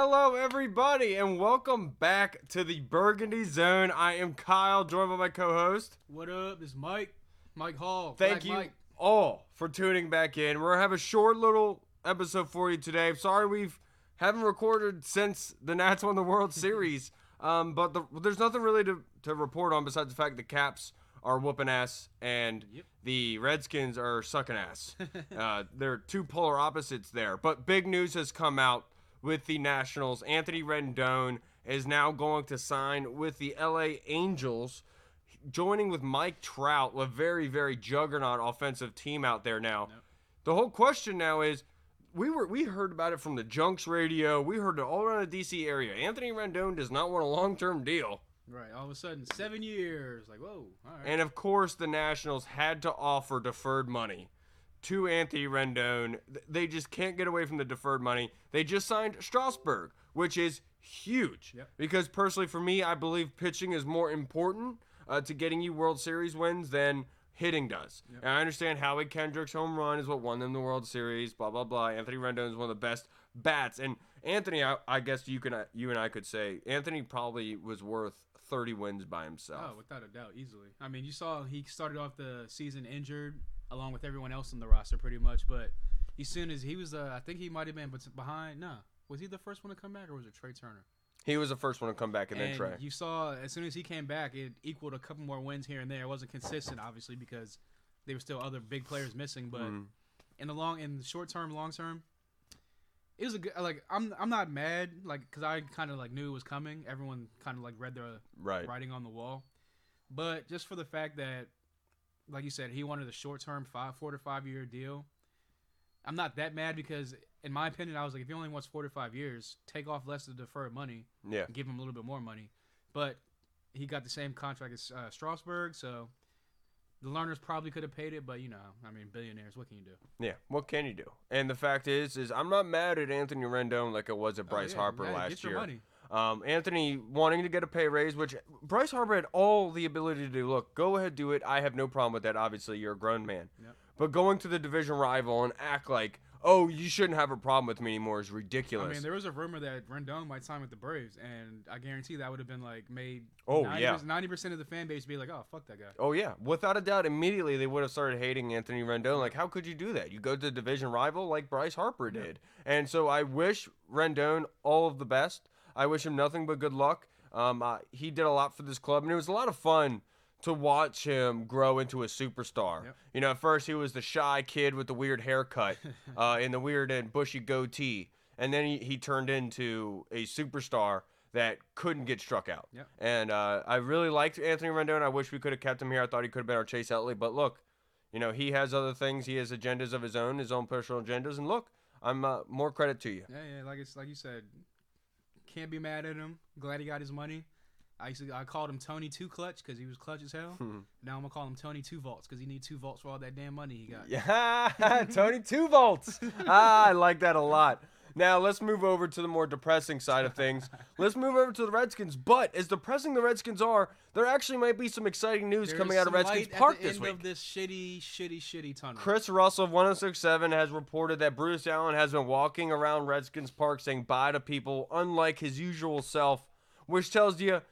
Hello, everybody, and welcome back to the Burgundy Zone. I am Kyle, joined by my co-host. What up? This is Mike Hall. Thank you all for tuning back in. We're gonna have a short little episode for you today. Sorry we haven't recorded since the Nats won the World Series, but there's nothing really to report on besides the fact the Caps are whooping ass and the Redskins are sucking ass. They're two polar opposites there. But big news has come out with the Nationals. Anthony Rendon is now going to sign with the LA Angels, joining with Mike Trout, a very, very juggernaut offensive team out there now. Yep. The whole question now is, we heard about it from the Junks radio. We heard it all around the DC area. Anthony Rendon does not want a long-term deal. Right, all of a sudden, 7 years. Like, whoa, all right. And, of course, the Nationals had to offer deferred money to Anthony Rendon. They just can't get away from the deferred money. They just signed Strasburg, which is huge. Yep. Because, personally, for me, I believe pitching is more important to getting you World Series wins than hitting does. Yep. And I understand Howie Kendrick's home run is what won them the World Series, blah, blah, blah. Anthony Rendon is one of the best bats. And Anthony, I guess you and I could say, Anthony probably was worth 30 wins by himself. Oh, without a doubt, easily. I mean, you saw he started off the season injured along with everyone else on the roster pretty much, but as soon as he was, I think he might have been behind. No. Was he the first one to come back or was it Trey Turner? He was the first one to come back and then Trey. You saw as soon as he came back, it equaled a couple more wins here and there. It wasn't consistent, obviously, because there were still other big players missing, but in the short term, long term, it was a good. Like I'm not mad, like because I kind of like knew it was coming. Everyone kind of like read the writing on the wall, but just for the fact that, like you said, he wanted a short term 4 to 5 year deal. I'm not that mad because, in my opinion, I was like, if he only wants 4 to 5 years, take off less of the deferred money, and give him a little bit more money. But he got the same contract as Strasburg, so the Lerners probably could have paid it, but, I mean, billionaires, what can you do? Yeah, what can you do? And the fact is I'm not mad at Anthony Rendon like it was at Bryce Harper last year. Get your money. Anthony wanting to get a pay raise, which Bryce Harper had all the ability to do. Look, go ahead, do it. I have no problem with that. Obviously, you're a grown man. Yep. But going to the division rival and act like, oh, you shouldn't have a problem with me anymore is ridiculous. I mean, there was a rumor that Rendon might sign with the Braves, and I guarantee that would have been like made 90% of the fan base be like, oh, fuck that guy. Oh, yeah. Without a doubt, immediately they would have started hating Anthony Rendon. Like, how could you do that? You go to the division rival like Bryce Harper did. And so I wish Rendon all of the best. I wish him nothing but good luck. He did a lot for this club, and it was a lot of fun to watch him grow into a superstar. Yep. At first he was the shy kid with the weird haircut and the weird and bushy goatee. And then he turned into a superstar that couldn't get struck out. Yep. And I really liked Anthony Rendon. I wish we could have kept him here. I thought he could have been our Chase Utley. But look, he has other things. He has agendas of his own personal agendas. And look, I'm more credit to you. Yeah, like you said, can't be mad at him. Glad he got his money. I called him Tony 2 Clutch because he was clutch as hell. Now I'm going to call him Tony 2 Vaults because he needs 2 vaults for all that damn money he got. Yeah, Tony 2 Vaults. I like that a lot. Now, let's move over to the more depressing side of things. Let's move over to the Redskins. But as depressing the Redskins are, there actually might be some exciting news coming out of Redskins Park this week. End of this shitty tunnel. Chris Russell of 106.7 has reported that Bruce Allen has been walking around Redskins Park saying bye to people unlike his usual self, which tells you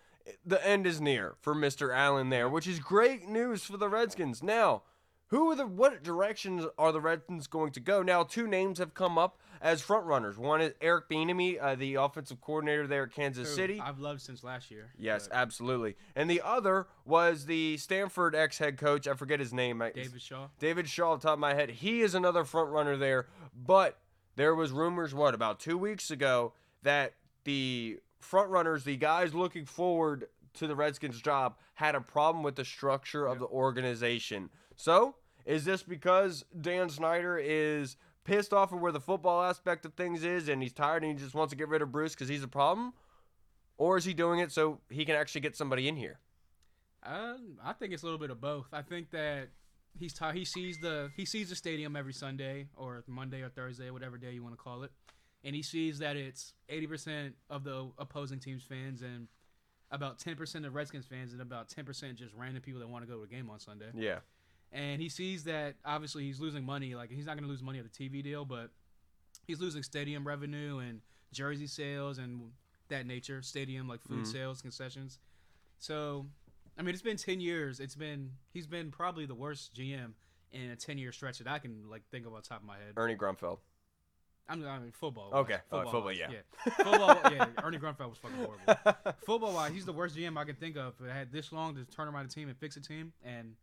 the end is near for Mr. Allen there, which is great news for the Redskins. Now, what directions are the Redskins going to go? Now, 2 names have come up as front runners. One is Eric Bieniemy, the offensive coordinator there at Kansas City. I've loved since last year. Yes, absolutely. And the other was the Stanford ex-head coach. I forget his name. David Shaw. David Shaw, off the top of my head. He is another front runner there. But there was rumors, about 2 weeks ago, that the front runners, the guys looking forward to the Redskins job, had a problem with the structure of the organization. So, is this because Dan Snyder is pissed off at where the football aspect of things is and he's tired and he just wants to get rid of Bruce because he's a problem? Or is he doing it so he can actually get somebody in here? I think it's a little bit of both. I think that he's tired. He sees the stadium every Sunday or Monday or Thursday, whatever day you want to call it. And he sees that it's 80% of the opposing team's fans and about 10% of Redskins fans and about 10% just random people that want to go to a game on Sunday. Yeah. And he sees that, obviously, he's losing money. Like, he's not going to lose money at the TV deal, but he's losing stadium revenue and jersey sales and that nature, stadium like food sales, concessions. So, I mean, it's been 10 years. He's been probably the worst GM in a 10-year stretch that I can like think of on top of my head. Ernie Grunfeld. I mean football. Okay, football, yeah. Football, yeah. Ernie Grunfeld was fucking horrible. Football-wise, he's the worst GM I can think of. I had this long to turn around a team and fix a team, and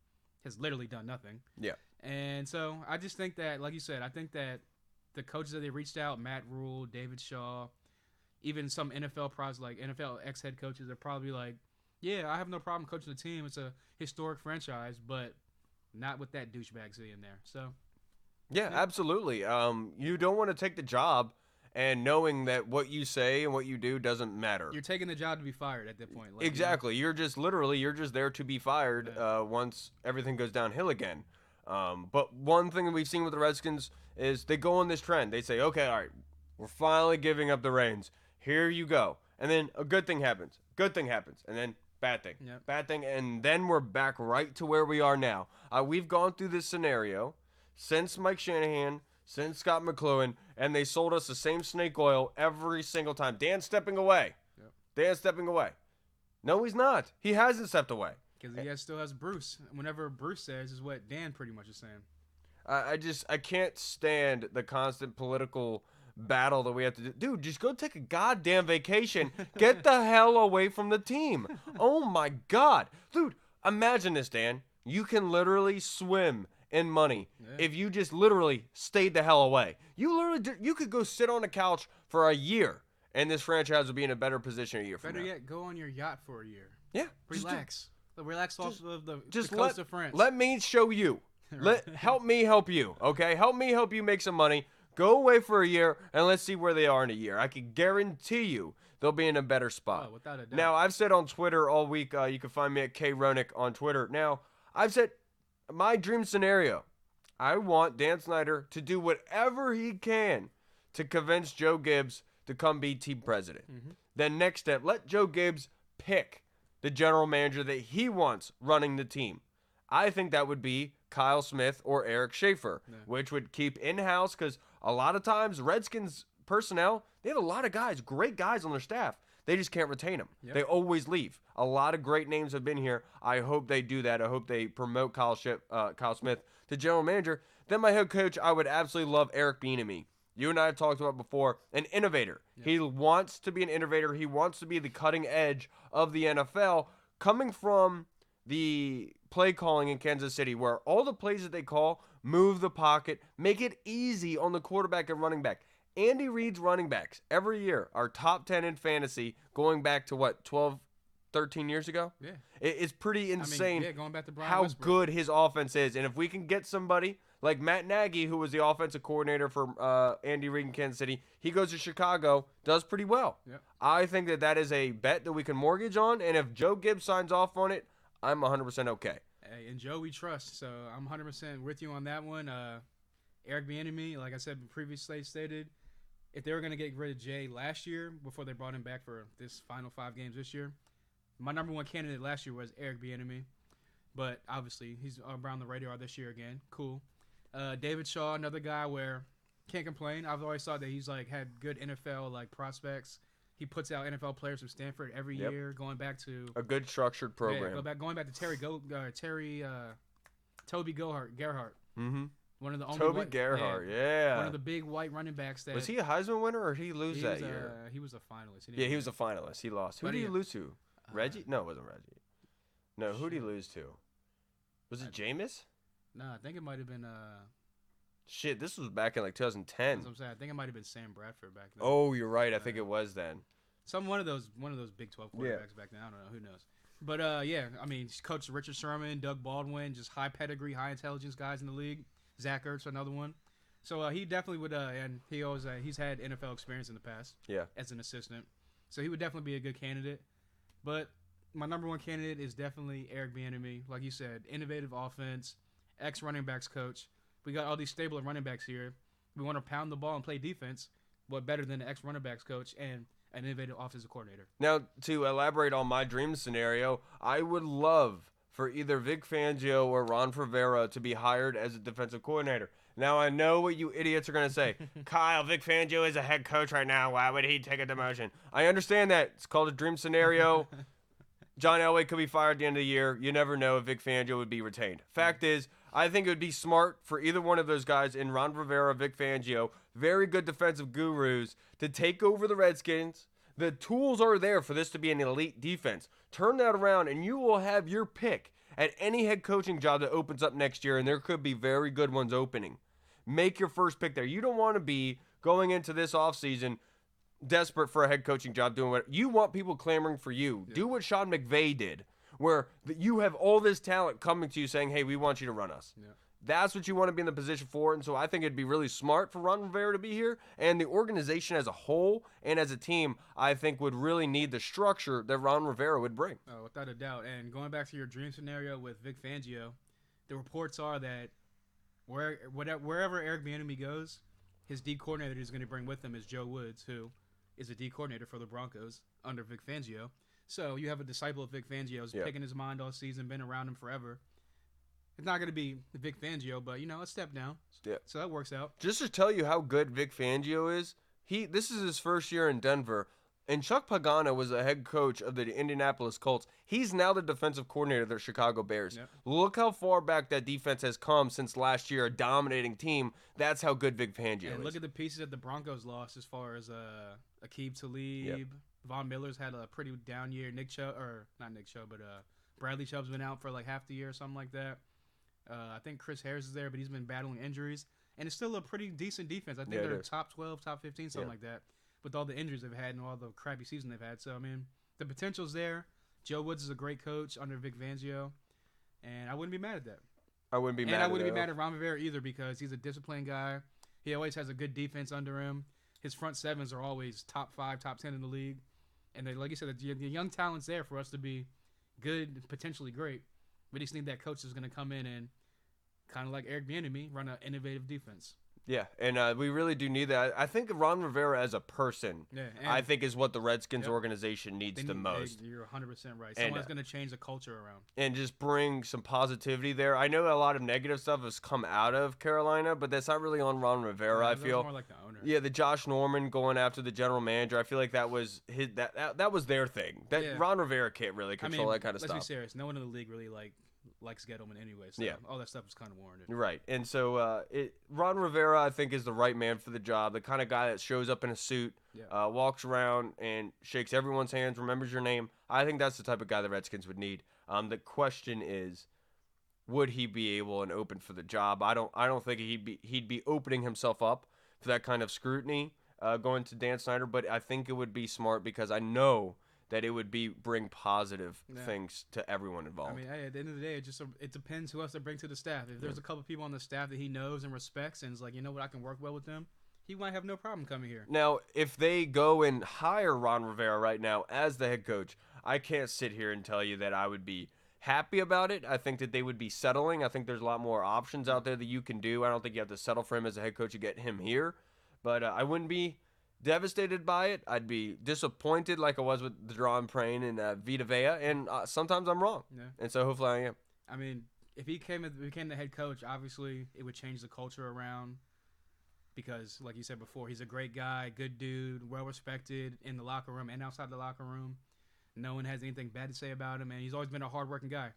has literally done nothing. Yeah. And so I just think that, like you said, I think that the coaches that they reached out, Matt Rule, David Shaw, even some NFL pros like NFL ex-head coaches are probably like, yeah, I have no problem coaching the team. It's a historic franchise, but not with that douchebag city in there. So. Yeah, absolutely. You don't want to take the job and knowing that what you say and what you do doesn't matter. You're taking the job to be fired at that point. Like, exactly. You're just there to be fired once everything goes downhill again. But one thing that we've seen with the Redskins is they go on this trend. They say, okay, all right, we're finally giving up the reins. Here you go. And then a good thing happens. Good thing happens. And then bad thing. Yep. Bad thing. And then we're back right to where we are now. We've gone through this scenario since Mike Shanahan, since Scott McCloughan, and they sold us the same snake oil every single time. Dan's stepping away. Yep. Dan's stepping away. No, he's not. He hasn't stepped away. Because he still has Bruce. Whenever Bruce says is what Dan pretty much is saying. I can't stand the constant political battle that we have to do. Dude, just go take a goddamn vacation. Get the hell away from the team. Oh, my God. Dude, imagine this, Dan. You can literally swim in money if you just literally stayed the hell away. You could go sit on a couch for a year, and this franchise would be in a better position a year from now. Better yet, go on your yacht for a year. Yeah. Relax. Relax off of the coast of France. Let me show you. Help me help you, okay? Help me help you make some money. Go away for a year, and let's see where they are in a year. I can guarantee you they'll be in a better spot. Oh, without a doubt. Now, I've said on Twitter all week, you can find me at kronick on Twitter. Now, I've said my dream scenario, I want Dan Snyder to do whatever he can to convince Joe Gibbs to come be team president. Then next step, let Joe Gibbs pick the general manager that he wants running the team. I think that would be Kyle Smith or Eric Schaefer, which would keep in-house because a lot of times Redskins personnel, they have a lot of guys, great guys on their staff. They just can't retain them. Yep. They always leave. A lot of great names have been here. I hope they do that. I hope they promote Kyle Smith to general manager. Then my head coach, I would absolutely love Eric Bieniemy. You and I have talked about before, an innovator. Yep. He wants to be an innovator. He wants to be the cutting edge of the NFL, coming from the play calling in Kansas City, where all the plays that they call move the pocket, make it easy on the quarterback and running back. Andy Reid's running backs every year are top 10 in fantasy going back to, 12, 13 years ago? Yeah. It's pretty insane going back to Brian how Westbrook. good his offense is. And if we can get somebody like Matt Nagy, who was the offensive coordinator for Andy Reid in Kansas City, he goes to Chicago, does pretty well. Yep. I think that is a bet that we can mortgage on. And if Joe Gibbs signs off on it, I'm 100% okay. Hey, and Joe, we trust. So I'm 100% with you on that one. Eric Bieniemy, like I said previously stated, if they were going to get rid of Jay last year before they brought him back for this final 5 games this year, my number one candidate last year was Eric Bieniemy. But obviously, he's around the radar this year again. Cool. David Shaw, another guy where can't complain. I've always thought that he's had good NFL prospects. He puts out NFL players from Stanford every year, going back to a good structured program. Going back to Toby Gerhart. Mm-hmm. One of the only Toby Gerhart, yeah. One of the big white running backs. Was he a Heisman winner or did he lose that year? He was a finalist. He was a finalist. He lost. Who did he lose to? Reggie? No, it wasn't Reggie. No, who did he lose to? Was it Jameis? No, I think it might have been. Shit, this was back in 2010. That's what I'm saying. I think it might have been Sam Bradford back then. Oh, you're right. I think it was then. One of those Big 12 quarterbacks back then. I don't know. Who knows? But I mean, Coach Richard Sherman, Doug Baldwin, just high pedigree, high intelligence guys in the league. Zach Ertz, another one. So he definitely would, and he always he's had NFL experience in the past. Yeah. As an assistant, so he would definitely be a good candidate. But my number one candidate is definitely Eric Bieniemy. Like you said, innovative offense, ex-running backs coach. We got all these stable running backs here. We want to pound the ball and play defense. What better than an ex-running backs coach and an innovative offensive coordinator? Now, to elaborate on my dream scenario, I would love for either Vic Fangio or Ron Rivera to be hired as a defensive coordinator. Now, I know what you idiots are going to say. Kyle, Vic Fangio is a head coach right now. Why would he take a demotion? I understand that. It's called a dream scenario. John Elway could be fired at the end of the year. You never know if Vic Fangio would be retained. Fact is, I think it would be smart for either one of those guys in Ron Rivera, Vic Fangio, very good defensive gurus, to take over the Redskins. The tools are there for this to be an elite defense. Turn that around, and you will have your pick at any head coaching job that opens up next year, and there could be very good ones opening. Make your first pick there. You don't want to be going into this offseason desperate for a head coaching job doing what you want, people clamoring for you. Yeah. Do what Sean McVay did, where you have all this talent coming to you saying, hey, we want you to run us. Yeah. That's what you want to be in the position for, and so I think it'd be really smart for Ron Rivera to be here, and the organization as a whole and as a team, I think would really need the structure that Ron Rivera would bring. Oh, without a doubt. And going back to your dream scenario with Vic Fangio, the reports are that wherever Eric Bieniemy goes, his D coordinator he's going to bring with him is Joe Woods, who is a D coordinator for the Broncos under Vic Fangio. So you have a disciple of Vic Fangio's picking his mind all season, been around him forever. It's not going to be Vic Fangio, but, a step down. Yeah. So that works out. Just to tell you how good Vic Fangio is, this is his first year in Denver, and Chuck Pagano was the head coach of the Indianapolis Colts. He's now the defensive coordinator of the Chicago Bears. Yep. Look how far back that defense has come since last year, a dominating team. That's how good Vic Fangio is. Look at the pieces that the Broncos lost as far as Aqib Talib. Yep. Von Miller's had a pretty down year. Bradley Chubb's been out for like half the year or something like that. I think Chris Harris is there, but he's been battling injuries. And it's still a pretty decent defense. I think they're top 12, top 15, something like that, with all the injuries they've had and all the crappy season they've had. So, the potential's there. Joe Woods is a great coach under Vic Fangio, and I wouldn't be mad at that. I wouldn't be mad at Ron Rivera either, because he's a disciplined guy. He always has a good defense under him. His front sevens are always top 5, top 10 in the league. And like you said, the young talent's there for us to be good, potentially great. We just need that coach that's going to come in and, kind of like Eric Bieniemy, run an innovative defense. Yeah, and we really do need that. I think Ron Rivera as a person, I think, is what the Redskins organization needs the most. You're 100% right. Someone's going to change the culture around. And just bring some positivity there. I know a lot of negative stuff has come out of Carolina, but that's not really on Ron Rivera, I feel. More like the owner. Yeah, the Josh Norman going after the general manager, I feel like that was that was their thing. Ron Rivera can't really control that kind of stuff. Let's be serious. No one in the league really likes Gettleman anyway, so all that stuff is kind of warranted. Right, and so Ron Rivera, I think, is the right man for the job, the kind of guy that shows up in a suit, walks around and shakes everyone's hands, remembers your name. I think that's the type of guy the Redskins would need. The question is, would he be able and open for the job? I don't think he'd be opening himself up for that kind of scrutiny going to Dan Snyder, but I think it would be smart because I know that it would bring positive things to everyone involved. At the end of the day, it depends who else to bring to the staff. If there's a couple people on the staff that he knows and respects and is like, you know what, I can work well with them, he might have no problem coming here. Now, if they go and hire Ron Rivera right now as the head coach, I can't sit here and tell you that I would be happy about it. I think that they would be settling. I think there's a lot more options out there that you can do. I don't think you have to settle for him as a head coach to get him here. But I wouldn't be devastated by it. I'd be disappointed like I was with Deron Prane and Vita Vea, and sometimes I'm wrong. Yeah. And so hopefully I am. If he became the head coach, obviously it would change the culture around because, like you said before, he's a great guy, good dude, well-respected in the locker room and outside the locker room. No one has anything bad to say about him, and he's always been a hard-working guy.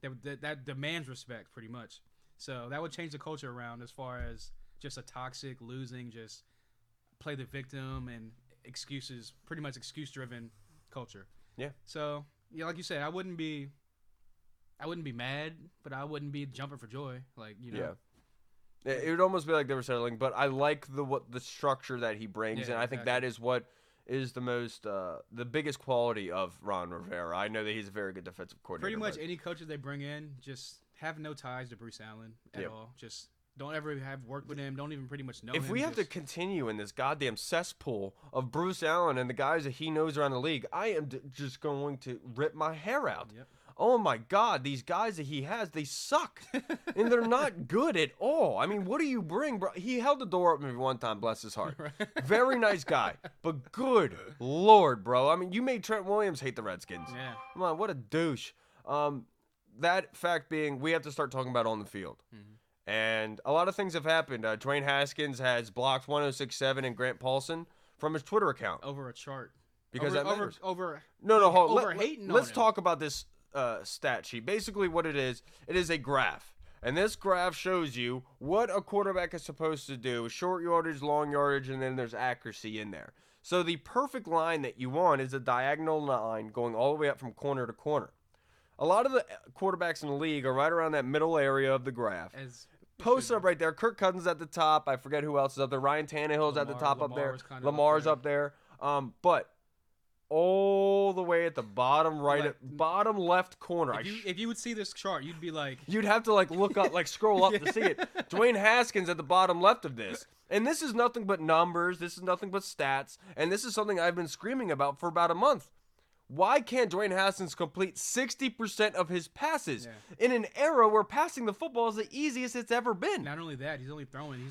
That demands respect pretty much. So that would change the culture around as far as just a toxic, losing, just play the victim and excuses, pretty much excuse-driven culture. Yeah. So, like you said, I wouldn't be mad, but I wouldn't be jumping for joy. Yeah. It would almost be like they were settling, but I like the structure that he brings, and I think that is what is the biggest quality of Ron Rivera. I know that he's a very good defensive coordinator. Pretty much any coaches they bring in just have no ties to Bruce Allen at all. Just don't ever have worked with him. Don't even pretty much know him. If we have to continue in this goddamn cesspool of Bruce Allen and the guys that he knows around the league, I am just going to rip my hair out. Yep. Oh, my God. These guys that he has, they suck. And they're not good at all. What do you bring, bro? He held the door open one time, bless his heart. Very nice guy. But good Lord, bro. You made Trent Williams hate the Redskins. Yeah. Come on, what a douche. that fact being, we have to start talking about on the field. Mm-hmm. And a lot of things have happened. Dwayne Haskins has blocked 1067 and Grant Paulson from his Twitter account. Over a chart. Because that matters. Hating let's on him. talk about this stat sheet. Basically what it is a graph. And this graph shows you what a quarterback is supposed to do. Short yardage, long yardage, and then there's accuracy in there. So the perfect line that you want is a diagonal line going all the way up from corner to corner. A lot of the quarterbacks in the league are right around that middle area of the graph. Posted up right there. Kirk Cousins at the top. I forget who else is up there. Ryan Tannehill's at the top up there. Lamar's up there. But all the way at the bottom bottom left corner. If you would see this chart, you'd be like... You'd have to look up, scroll up to see it. Dwayne Haskins at the bottom left of this. And this is nothing but numbers. This is nothing but stats. And this is something I've been screaming about for about a month. Why can't Dwayne Haskins complete 60% of his passes in an era where passing the football is the easiest it's ever been? Not only that, he's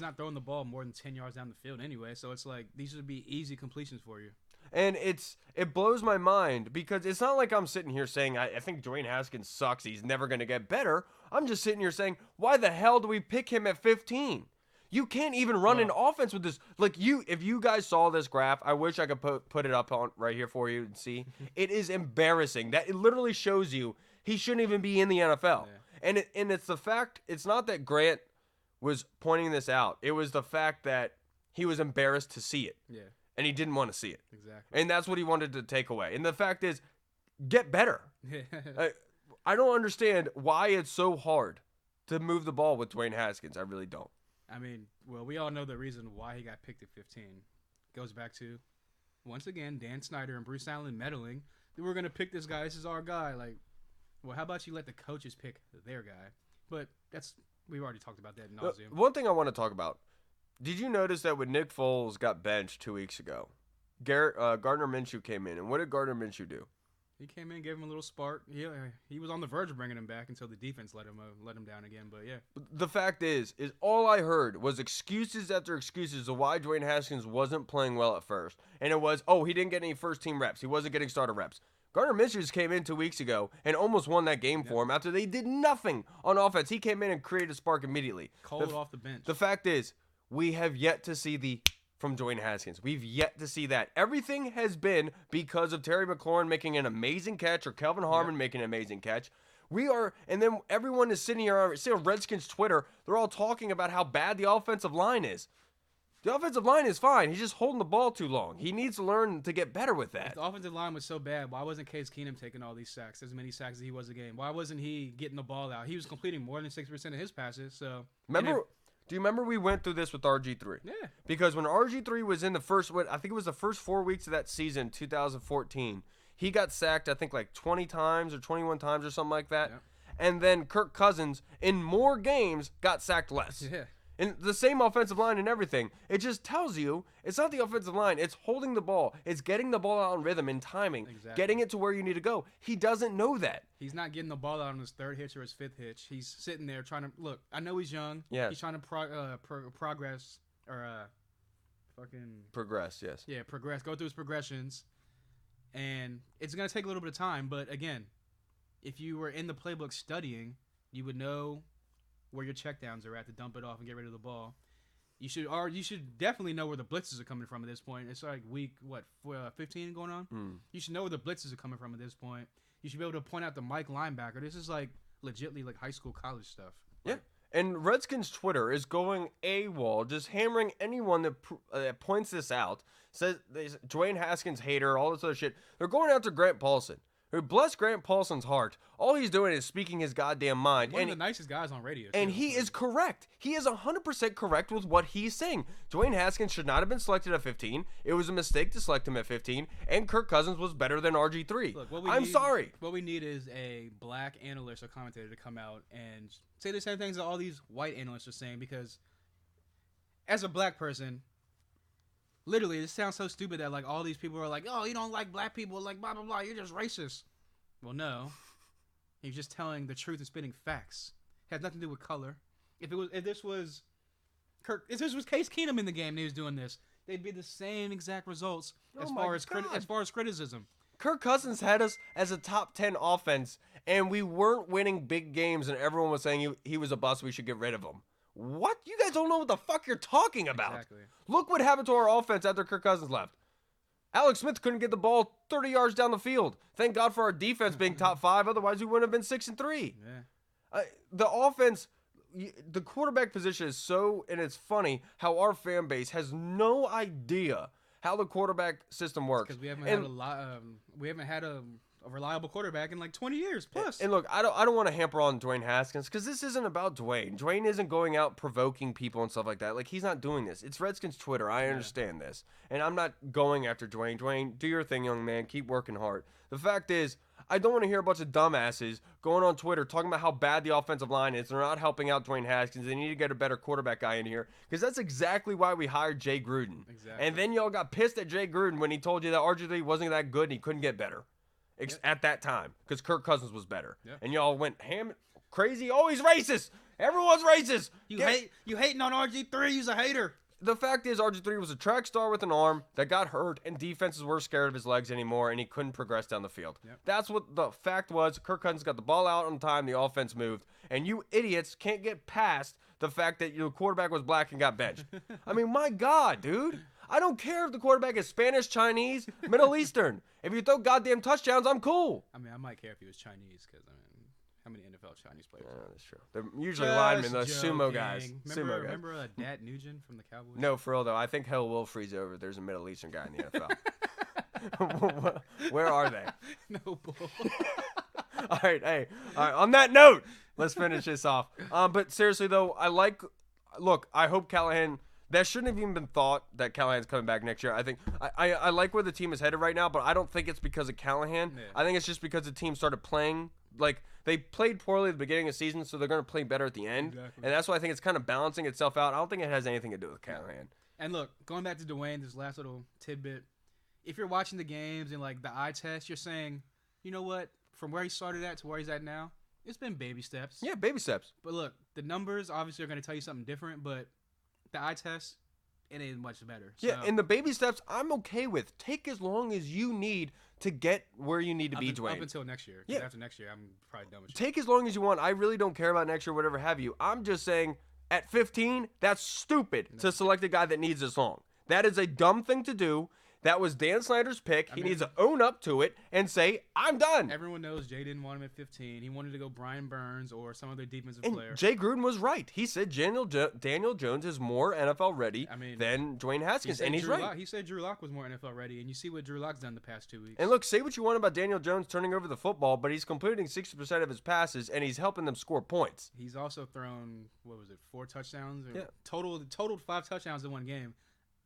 not throwing the ball more than 10 yards down the field anyway. So it's like these would be easy completions for you. And it blows my mind because it's not like I'm sitting here saying I think Dwayne Haskins sucks. He's never going to get better. I'm just sitting here saying, why the hell do we pick him at 15? You can't even run an offense with this. If you guys saw this graph, I wish I could put it up on right here for you and see. It is embarrassing. That it literally shows you he shouldn't even be in the NFL. Yeah. And it's the fact. It's not that Grant was pointing this out. It was the fact that he was embarrassed to see it. Yeah. And he didn't want to see it. Exactly. And that's what he wanted to take away. And the fact is, get better. I don't understand why it's so hard to move the ball with Dwayne Haskins. I really don't. I mean, well, we all know the reason why he got picked at 15. Goes back to, once again, Dan Snyder and Bruce Allen meddling. We're going to pick this guy. This is our guy. Well, how about you let the coaches pick their guy? But we've already talked about that in nauseam. One thing I want to talk about. Did you notice that when Nick Foles got benched 2 weeks ago, Gardner Minshew came in, and what did Gardner Minshew do? He came in, gave him a little spark. He was on the verge of bringing him back until the defense let him down again. But yeah, the fact is all I heard was excuses after excuses of why Dwayne Haskins wasn't playing well at first, and it was he didn't get any first team reps, he wasn't getting starter reps. Gardner Minshew came in 2 weeks ago and almost won that game for him after they did nothing on offense. He came in and created a spark immediately. Cold off the bench. The fact is, we have yet to see from Dwayne Haskins. We've yet to see that. Everything has been because of Terry McLaurin making an amazing catch or Kelvin Harmon making an amazing catch. And then everyone is sitting here on Redskins Twitter. They're all talking about how bad the offensive line is. The offensive line is fine. He's just holding the ball too long. He needs to learn to get better with that. If the offensive line was so bad, why wasn't Case Keenum taking all these sacks, as many sacks as he was a game? Why wasn't he getting the ball out? He was completing more than 6% of his passes. So do you remember we went through this with RG3? Yeah. Because when RG3 was in I think it was the first 4 weeks of that season, 2014, he got sacked, I think 20 times or 21 times or something like that. Yeah. And then Kirk Cousins, in more games, got sacked less. Yeah. And the same offensive line and everything. It just tells you it's not the offensive line. It's holding the ball. It's getting the ball out in rhythm and timing. Exactly. Getting it to where you need to go. He doesn't know that. He's not getting the ball out on his third hitch or his fifth hitch. He's sitting there trying to look. I know he's young. Yeah. He's trying to progress or progress. Yes. Yeah, progress. Go through his progressions, and it's gonna take a little bit of time. But again, if you were in the playbook studying, you would know where your checkdowns are at to dump it off and get rid of the ball. You should definitely know where the blitzes are coming from at this point. It's week 15 going on. You should know where the blitzes are coming from at this point. You should be able to point out the Mike linebacker. This is legitly high school, college stuff. Yeah. And Redskins Twitter is going AWOL, just hammering anyone that points this out. Says Dwayne Haskins hater, all this other shit. They're going after Grant Paulson. Bless Grant Paulson's heart. All he's doing is speaking his goddamn mind. One of the nicest guys on radio. And he is correct. He is 100% correct with what he's saying. Dwayne Haskins should not have been selected at 15. It was a mistake to select him at 15. And Kirk Cousins was better than RG3. Look, sorry. What we need is a black analyst or commentator to come out and say the same things that all these white analysts are saying, because as a black person, literally, it sounds so stupid that all these people are like, oh, you don't like black people, blah blah blah, you're just racist. Well, no, he's just telling the truth and spitting facts. It has nothing to do with color. If this was Case Keenum in the game and he was doing this, they'd be the same exact results as far as criticism. Kirk Cousins had us as a top 10 offense, and we weren't winning big games, and everyone was saying he was a bust. We should get rid of him. What? You guys don't know what the fuck you're talking about. Exactly. Look what happened to our offense after Kirk Cousins left. Alex Smith couldn't get the ball 30 yards down the field. Thank God for our defense being top 5. Otherwise, we wouldn't have been 6-3. Yeah. The offense, the quarterback position is so, and it's funny how our fan base has no idea how the quarterback system works. Because we haven't had we haven't had a reliable quarterback in like 20 years plus. And look, I don't want to hamper on Dwayne Haskins because this isn't about Dwayne. Dwayne isn't going out provoking people and stuff like that. Like, he's not doing this. It's Redskins Twitter. I understand this. And I'm not going after Dwayne. Dwayne, do your thing, young man. Keep working hard. The fact is, I don't want to hear a bunch of dumbasses going on Twitter talking about how bad the offensive line is. They're not helping out Dwayne Haskins. They need to get a better quarterback guy in here because that's exactly why we hired Jay Gruden. Exactly. And then y'all got pissed at Jay Gruden when he told you that RG3 wasn't that good and he couldn't get better. At that time, because Kirk Cousins was better, and y'all went crazy. Oh, he's racist. Everyone's racist. You hating on RG3? He's a hater. The fact is, RG3 was a track star with an arm that got hurt, and defenses weren't scared of his legs anymore, and he couldn't progress down the field. Yep. That's what the fact was. Kirk Cousins got the ball out on time. The offense moved, and you idiots can't get past the fact that your quarterback was black and got benched. I mean, my God, dude. I don't care if the quarterback is Spanish, Chinese, Middle Eastern. If you throw goddamn touchdowns, I'm cool. I mean, I might care if he was Chinese because, I mean, how many NFL Chinese players? Yeah, that's true. They're usually linemen, the sumo guys. Remember Dat Nugent from the Cowboys? No, for real, though. I think hell will freeze over if there's a Middle Eastern guy in the NFL. Where are they? No bull. All right, on that note, let's finish this off. But seriously, though, look, I hope Callahan... That shouldn't have even been thought that Callahan's coming back next year. I think I like where the team is headed right now, but I don't think it's because of Callahan. Yeah. I think it's just because the team started playing like they played poorly at the beginning of the season, so they're going to play better at the end. Exactly. And that's why I think it's kind of balancing itself out. I don't think it has anything to do with Callahan. And look, going back to Dwayne, this last little tidbit. If you're watching the games and like the eye test, you're saying, you know what? From where he started at to where he's at now, it's been baby steps. Yeah, baby steps. But look, the numbers obviously are going to tell you something different, but the eye test, it ain't much better. So, yeah, and the baby steps, I'm okay with. Take as long as you need to get where you need to be, Dwayne. Up until next year. Yeah. After next year, I'm probably done with you. Take as long as you want. I really don't care about next year, whatever have you. I'm just saying, at 15, that's stupid to select a guy that needs this long. That is a dumb thing to do. That was Dan Snyder's pick. He needs to own up to it and say, I'm done. Everyone knows Jay didn't want him at 15. He wanted to go Brian Burns or some other defensive player. Jay Gruden was right. He said Daniel Jones is more NFL ready than Dwayne Haskins, and he's right. He said Drew Lock was more NFL ready, and you see what Drew Lock's done the past 2 weeks. And look, say what you want about Daniel Jones turning over the football, but he's completing 60% of his passes, and he's helping them score points. He's also thrown, 4 touchdowns? Totaled 5 touchdowns in one game.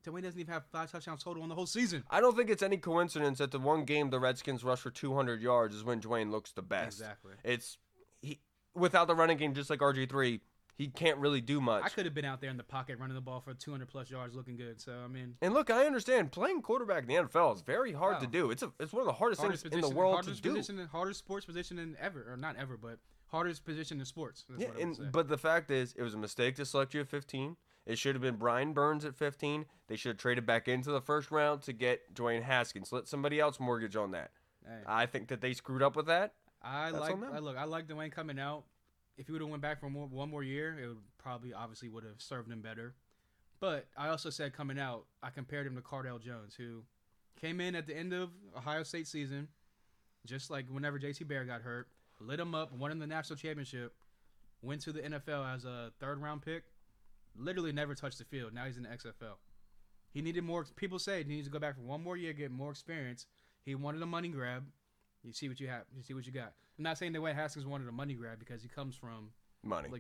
Dwayne doesn't even have 5 touchdowns total on the whole season. I don't think it's any coincidence that the one game the Redskins rushed for 200 yards is when Dwayne looks the best. Exactly. Without the running game, just like RG3, he can't really do much. I could have been out there in the pocket running the ball for 200-plus yards looking good. So, I mean. And look, I understand. Playing quarterback in the NFL is very hard to do. It's one of the hardest things in the world to do. Hardest sports position in ever. Or not ever, but hardest position in sports. But the fact is, it was a mistake to select you at 15. It should have been Brian Burns at 15. They should have traded back into the first round to get Dwayne Haskins. Let somebody else mortgage on that. Hey. I think that they screwed up with that. I like Dwayne coming out. If he would have went back for one more year, it would probably obviously would have served him better. But I also said coming out, I compared him to Cardale Jones, who came in at the end of Ohio State season, just like whenever J.T. Bear got hurt, lit him up, won him the national championship, went to the NFL as a third-round pick. Literally never touched the field. Now he's in the XFL. He needed more. People say he needs to go back for one more year, get more experience. He wanted a money grab. You see what you have. You see what you got. I'm not saying Dwayne Haskins wanted a money grab because he comes from money.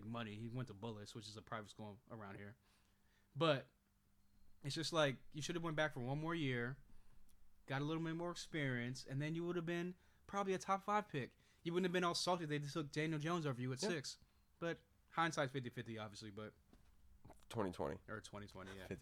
He went to Bullis, which is a private school around here. But it's just like you should have went back for one more year, got a little bit more experience, and then you would have been probably a top 5 pick. You wouldn't have been all salty they just took Daniel Jones over you at 6. But hindsight's 50-50, obviously, but 2020 or 2020, yeah.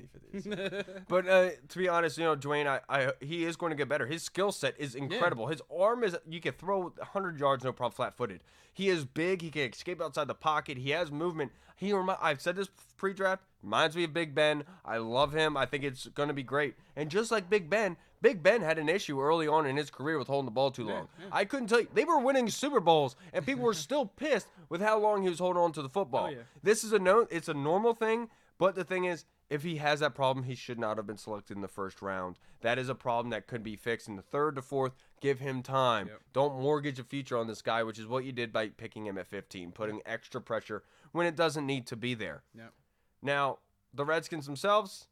50-50. But to be honest, Dwayne, he is going to get better. His skill set is incredible. Yeah. His arm is, you can throw 100 yards, no problem, flat-footed. He is big. He can escape outside the pocket. He has movement. I've said this pre-draft, reminds me of Big Ben. I love him. I think it's going to be great. And just like Big Ben Big Ben had an issue early on in his career with holding the ball too long. Yeah. I couldn't tell you. They were winning Super Bowls, and people were still pissed with how long he was holding on to the football. Oh, yeah. This is it's a normal thing, but the thing is, if he has that problem, he should not have been selected in the first round. That is a problem that could be fixed in the third to fourth. Give him time. Yep. Don't mortgage a future on this guy, which is what you did by picking him at 15, putting extra pressure when it doesn't need to be there. Yep. Now, the Redskins themselves,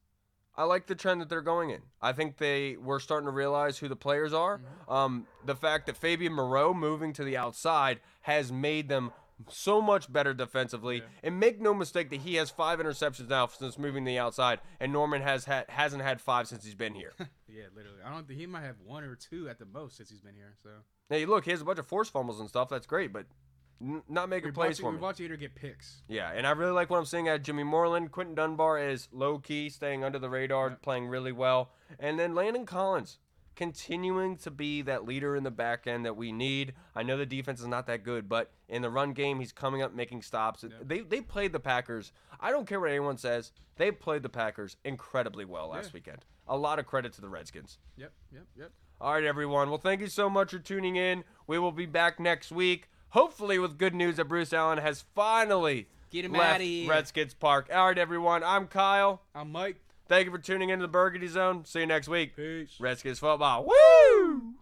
I like the trend that they're going in. I think we're starting to realize who the players are. Mm-hmm. The fact that Fabian Moreau moving to the outside has made them so much better defensively. Yeah. And make no mistake that he has 5 interceptions now since moving to the outside, and Norman hasn't had 5 since he's been here. Yeah, literally. I don't think he might have 1 or 2 at the most since he's been here. So Now, look, he has a bunch of forced fumbles and stuff. That's great, but not making plays for me. We're about to either get picks. Yeah, and I really like what I'm seeing at Jimmy Moreland. Quentin Dunbar is low-key, staying under the radar, playing really well. And then Landon Collins, continuing to be that leader in the back end that we need. I know the defense is not that good, but in the run game, he's coming up making stops. Yeah. They played the Packers. I don't care what anyone says. They played the Packers incredibly well last weekend. A lot of credit to the Redskins. Yep. All right, everyone. Well, thank you so much for tuning in. We will be back next week, hopefully with good news that Bruce Allen has finally Get him left outta here. Redskins Park. All right, everyone. I'm Kyle. I'm Mike. Thank you for tuning into the Burgundy Zone. See you next week. Peace. Redskins football. Woo!